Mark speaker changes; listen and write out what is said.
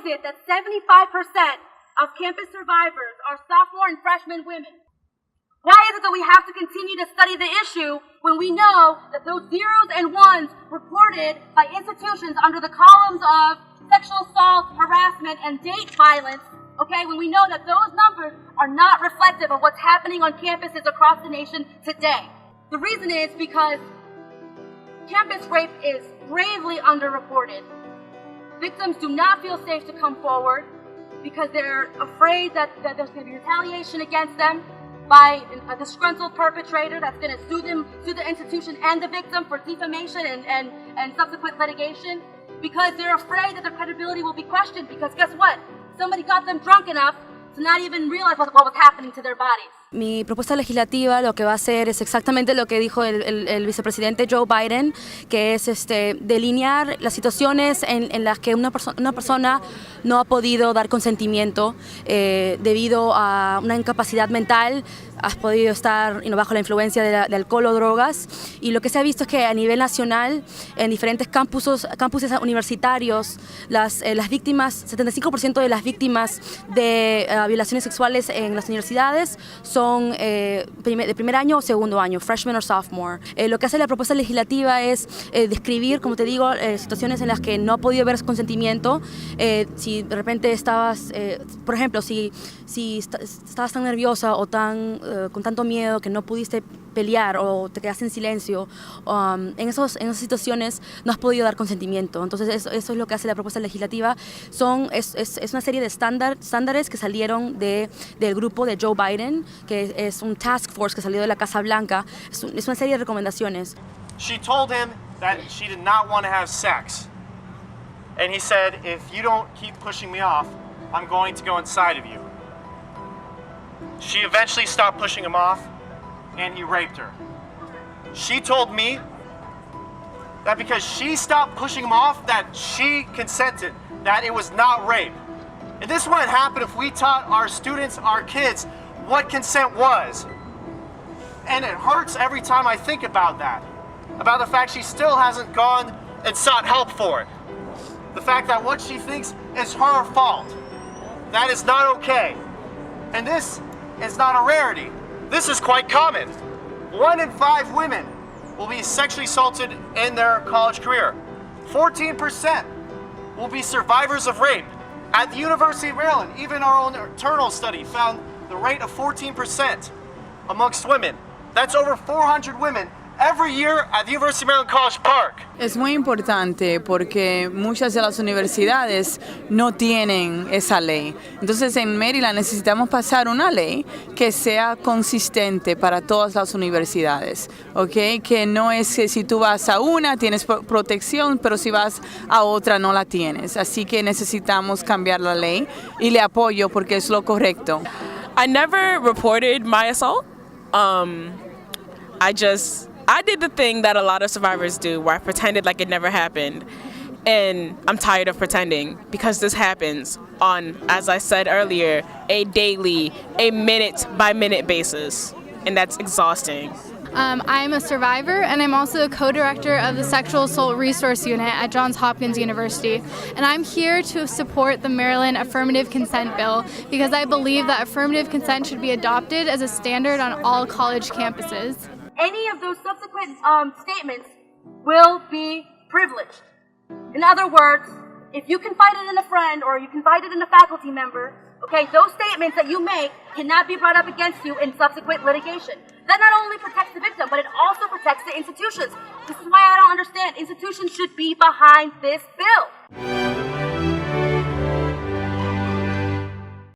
Speaker 1: is it that 75% of campus survivors are sophomore and freshman women? Why is it that we have to continue to study the issue when we know that those zeros and ones reported by institutions under the columns of sexual assault, harassment, and date violence, okay, when we know that those numbers are not reflective of what's happening on campuses across the nation today? The reason is because campus rape is gravely underreported. Victims do not feel safe to come forward because they're afraid that there's going to be retaliation against them by a disgruntled perpetrator that's going to sue the institution and the victim for defamation and subsequent litigation, because they're afraid that their credibility will be questioned, because guess what? Somebody got them drunk enough to not even realize what was happening to their bodies.
Speaker 2: Mi propuesta legislativa lo que va a hacer es exactamente lo que dijo el vicepresidente Joe Biden, que es delinear las situaciones en las que una persona no ha podido dar consentimiento debido a una incapacidad mental, has podido estar bajo la influencia de alcohol o drogas, y lo que se ha visto es que a nivel nacional, en diferentes campuses universitarios, las víctimas, 75% de las víctimas de violaciones sexuales en las universidades son de primer año o segundo año, freshman o sophomore. Lo que hace la propuesta legislativa es describir, como te digo, situaciones en las que no ha podido haber consentimiento. Si de repente estabas, por ejemplo, si estabas tan nerviosa o con tanto miedo que no pudiste pelear o te quedaste en silencio, en esas situaciones no has podido dar consentimiento. Entonces eso es lo que hace la propuesta legislativa. Es una serie de estándares que salieron del grupo de Joe Biden, que es un task force que salió de la Casa Blanca. Es una serie de recomendaciones.
Speaker 3: She told him that she did not want to have sex. And he said, if you don't keep pushing me off, I'm going to go inside of you. She eventually stopped pushing him off, and he raped her. She told me that because she stopped pushing him off, that she consented, that it was not rape. And this wouldn't happen if we taught our students, our kids, what consent was. And it hurts every time I think about that, about the fact she still hasn't gone and sought help for it. The fact that what she thinks is her fault. That is not okay. And this is not a rarity. This is quite common. 1 in 5 women will be sexually assaulted in their college career. 14% will be survivors of rape. At the University of Maryland, even our own internal study found the rate of 14% amongst women. That's over 400 women every year at the University of Maryland College Park.
Speaker 4: Es muy importante porque muchas de las universidades no tienen esa ley. Entonces en Maryland necesitamos pasar una ley que sea consistente para todas las universidades, ¿ok? Que no es que si tú vas a una tienes protección, pero si vas a otra no la tienes. Así que necesitamos cambiar la ley y le apoyo porque es lo correcto.
Speaker 5: I never reported my assault. I did the thing that a lot of survivors do, where I pretended like it never happened. And I'm tired of pretending, because this happens on, as I said earlier, a daily, a minute-by-minute basis. And that's exhausting.
Speaker 6: I'm a survivor, and I'm also a co-director of the Sexual Assault Resource Unit at Johns Hopkins University. And I'm here to support the Maryland Affirmative Consent Bill because I believe that affirmative consent should be adopted as a standard on all college campuses.
Speaker 1: Any of those subsequent statements will be privileged. In other words, if you confide it in a friend or you confide it in a faculty member, okay, those statements that you make cannot be brought up against you in subsequent litigation. That not only protects the victim, but it also protects the institutions. This is why I don't understand. Institutions should be behind this bill.